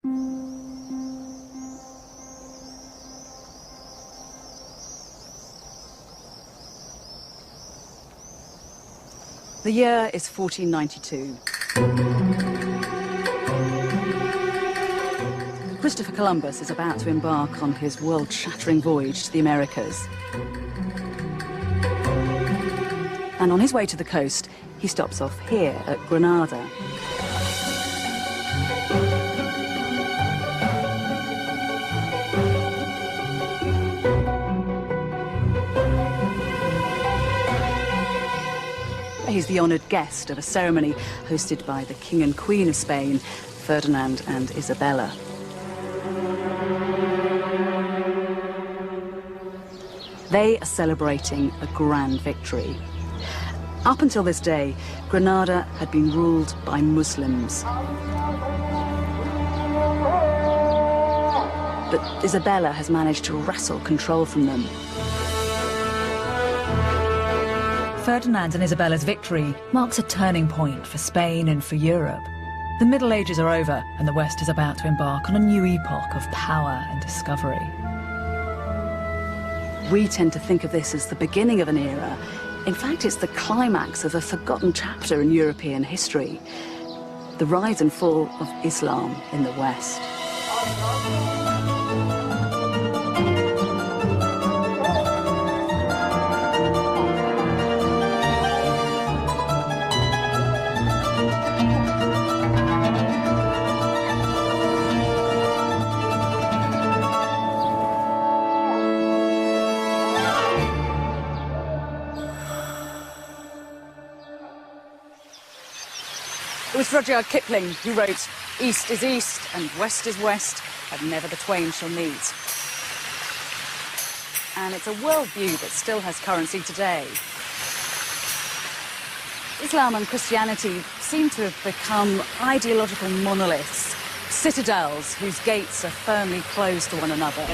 The year is 1492. Christopher Columbus is about to embark on his world-shattering voyage to the Americas. And on his way to the coast, he stops off here at Granada. He's the honoured guest of a ceremony hosted by the King and Queen of Spain, Ferdinand and Isabella. They are celebrating a grand victory. Up until this day, Granada had been ruled by Muslims. But Isabella has managed to wrestle control from them. Ferdinand and Isabella's victory marks a turning point for Spain and for Europe. The Middle Ages are over, and the West is about to embark on a new epoch of power and discovery. We tend to think of this as the beginning of an era. In fact, it's the climax of a forgotten chapter in European history, the rise and fall of Islam in the West. It was Rudyard Kipling who wrote, "East is east and west is west, and never the twain shall meet." And it's a worldview that still has currency today. Islam and Christianity seem to have become ideological monoliths, citadels whose gates are firmly closed to one another.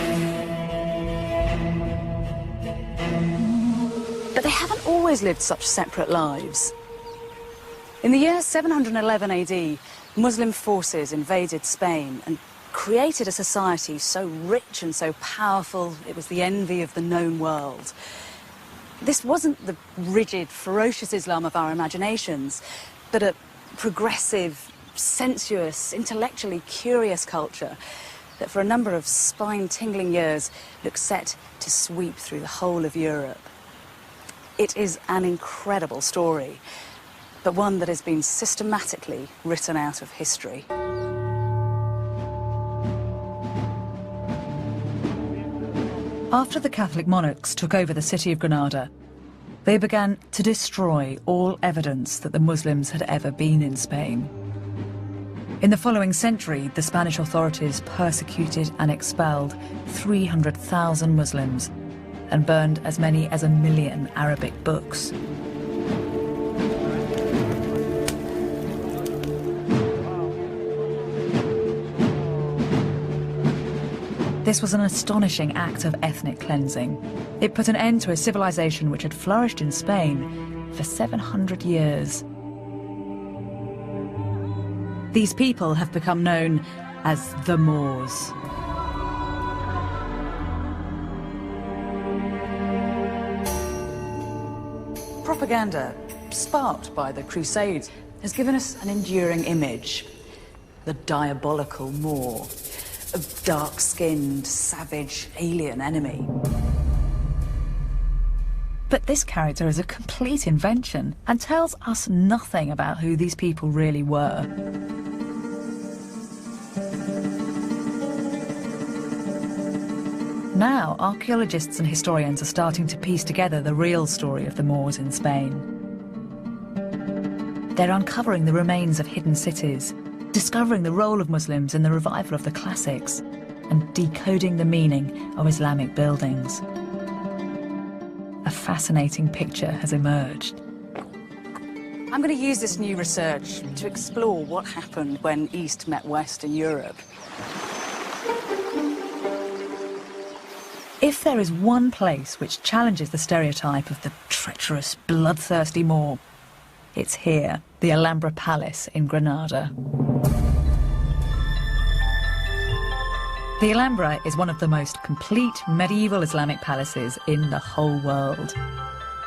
But they haven't always lived such separate lives. In the year 711 AD, Muslim forces invaded Spain and created a society so rich and so powerful it was the envy of the known world. This wasn't the rigid, ferocious Islam of our imaginations, but a progressive, sensuous, intellectually curious culture that for a number of spine-tingling years looked set to sweep through the whole of Europe. It is an incredible story, but one that has been systematically written out of history. After the Catholic monarchs took over the city of Granada, they began to destroy all evidence that the Muslims had ever been in Spain. In the following century, the Spanish authorities persecuted and expelled 300,000 Muslims and burned as many as 1 million Arabic books. This was an astonishing act of ethnic cleansing. It put an end to a civilization which had flourished in Spain for 700 years. These people have become known as the Moors. Propaganda, sparked by the Crusades, has given us an enduring image: the diabolical Moor, a dark-skinned, savage, alien enemy. But this character is a complete invention and tells us nothing about who these people really were. Now, archaeologists and historians are starting to piece together the real story of the Moors in Spain. They're uncovering the remains of hidden cities, discovering the role of Muslims in the revival of the classics, and decoding the meaning of Islamic buildings. A fascinating picture has emerged. I'm going to use this new research to explore what happened when East met West in Europe. If there is one place which challenges the stereotype of the treacherous, bloodthirsty Moor, it's here, the Alhambra Palace in Granada. The Alhambra is one of the most complete medieval Islamic palaces in the whole world.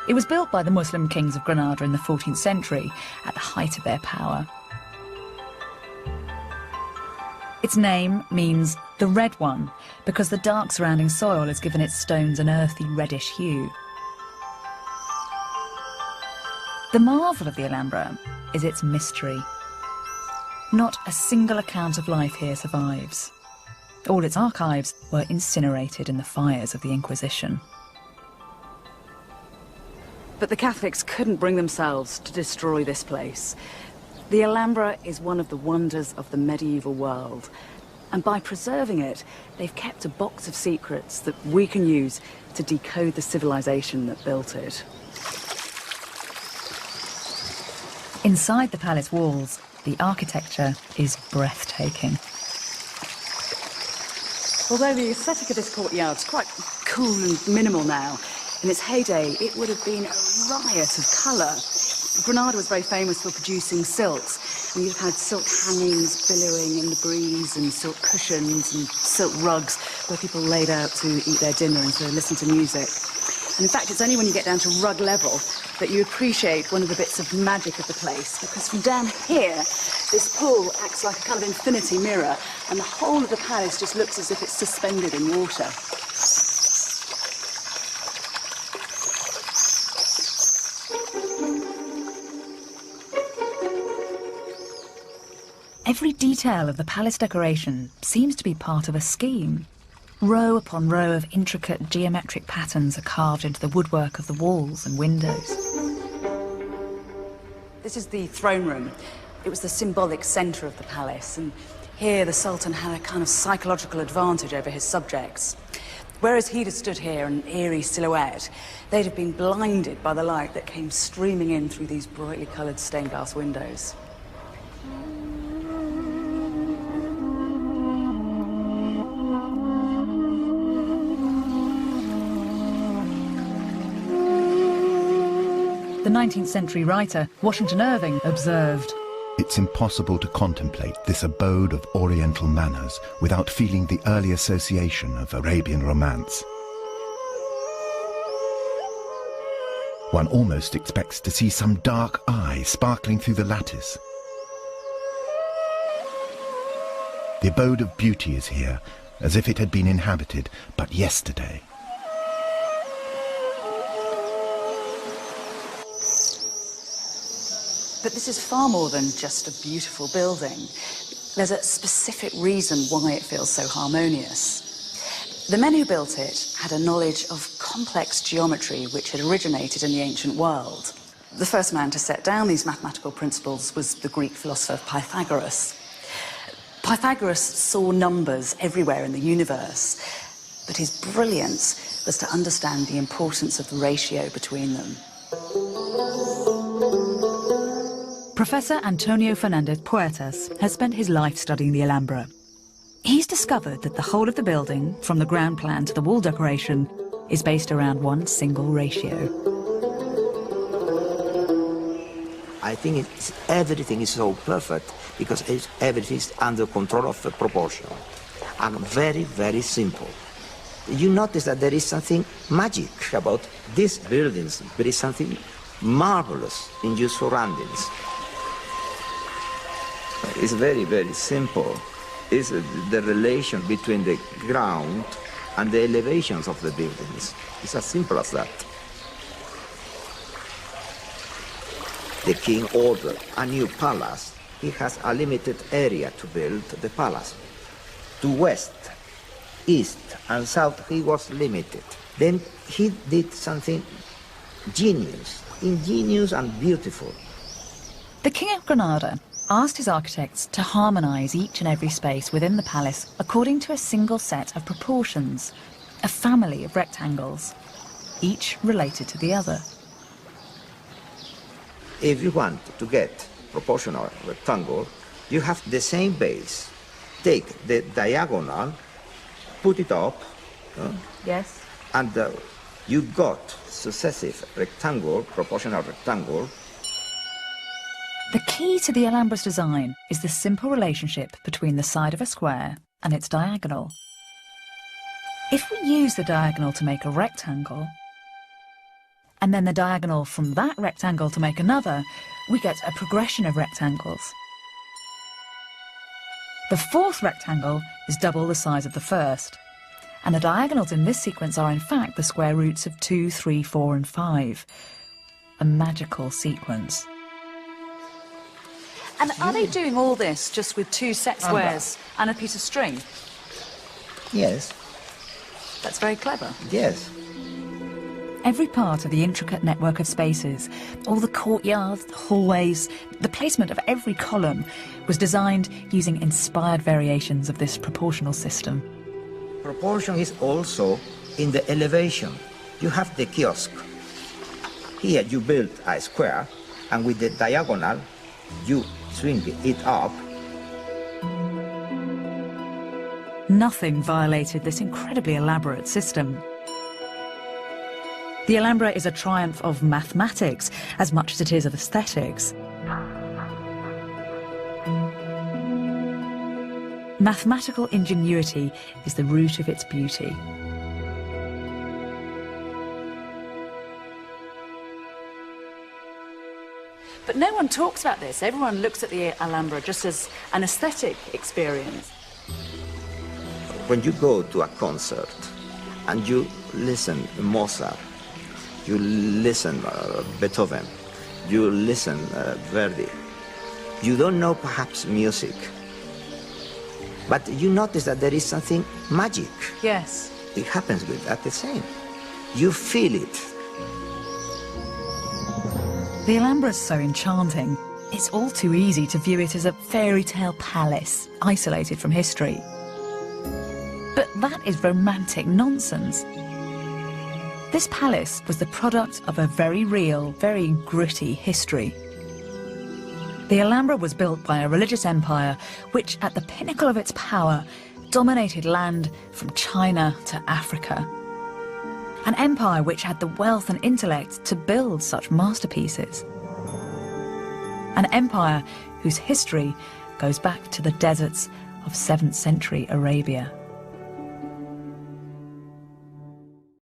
It was built by the Muslim kings of Granada in the 14th century at the height of their power. Its name means the red one because the dark surrounding soil has given its stones an earthy reddish hue. The marvel of the Alhambra is its mystery. Not a single account of life here survives. All its archives were incinerated in the fires of the Inquisition. But the Catholics couldn't bring themselves to destroy this place. The Alhambra is one of the wonders of the medieval world. And by preserving it, they've kept a box of secrets that we can use to decode the civilization that built it. Inside the palace walls, the architecture is breathtaking. Although the aesthetic of this courtyard is quite cool and minimal now, in its heyday it would have been a riot of colour. Granada was very famous for producing silks, and you'd have had silk hangings billowing in the breeze, and silk cushions and silk rugs where people laid out to eat their dinner and to listen to music. And in fact, it's only when you get down to rug level that you appreciate one of the bits of magic of the place, because from down here, this pool acts like a kind of infinity mirror, and the whole of the palace just looks as if it's suspended in water. Every detail of the palace decoration seems to be part of a scheme. Row upon row of intricate geometric patterns are carved into the woodwork of the walls and windows. This is the throne room. It was the symbolic centre of the palace, and here the Sultan had a kind of psychological advantage over his subjects. Whereas he'd have stood here in an eerie silhouette, they'd have been blinded by the light that came streaming in through these brightly coloured stained glass windows. The 19th century writer Washington Irving observed, "It's impossible to contemplate this abode of Oriental manners without feeling the early association of Arabian romance. One almost expects to see some dark eye sparkling through the lattice. The abode of beauty is here, as if it had been inhabited but yesterday." But this is far more than just a beautiful building. There's a specific reason why it feels so harmonious. The men who built it had a knowledge of complex geometry which had originated in the ancient world. The first man to set down these mathematical principles was the Greek philosopher Pythagoras. Pythagoras saw numbers everywhere in the universe, but his brilliance was to understand the importance of the ratio between them. Professor Antonio Fernandez Puertas has spent his life studying the Alhambra. He's discovered that the whole of the building, from the ground plan to the wall decoration, is based around one single ratio. I think everything is so perfect because everything is under control of proportion and very, very simple. You notice that there is something magic about these buildings. There is something marvelous in your surroundings. It's very, very simple. It's the relation between the ground and the elevations of the buildings. It's as simple as that. The king ordered a new palace. He has a limited area to build the palace. To west, east, and south, he was limited. Then he did something ingenious and beautiful. The King of Granada asked his architects to harmonise each and every space within the palace according to a single set of proportions, a family of rectangles, each related to the other. If you want to get proportional rectangle, you have the same base. Take the diagonal, put it up, Yes. and you got successive rectangle, proportional rectangle. The key to the Alhambra's design is the simple relationship between the side of a square and its diagonal. If we use the diagonal to make a rectangle, and then the diagonal from that rectangle to make another, we get a progression of rectangles. The fourth rectangle is double the size of the first, and the diagonals in this sequence are in fact the square roots of 2, 3, 4 and 5. A magical sequence. And are they doing all this just with 2 set squares and a piece of string? Yes. That's very clever. Yes. Every part of the intricate network of spaces, all the courtyards, the hallways, the placement of every column was designed using inspired variations of this proportional system. Proportion is also in the elevation. You have the kiosk. Here you build a square, and with the diagonal, you swing it up. Nothing violated this incredibly elaborate system. The Alhambra is a triumph of mathematics as much as it is of aesthetics. Mathematical ingenuity is the root of its beauty. But no one talks about this. Everyone looks at the Alhambra just as an aesthetic experience. When you go to a concert and you listen to Mozart, you listen Beethoven, you listen Verdi, you don't know perhaps music, but you notice that there is something magic. Yes. It happens with that the same. You feel it. The Alhambra is so enchanting. It's all too easy to view it as a fairy tale palace, isolated from history. But that is romantic nonsense. This palace was the product of a very real, very gritty history. The Alhambra was built by a religious empire which, at the pinnacle of its power, dominated land from China to Africa. An empire which had the wealth and intellect to build such masterpieces. An empire whose history goes back to the deserts of 7th century Arabia.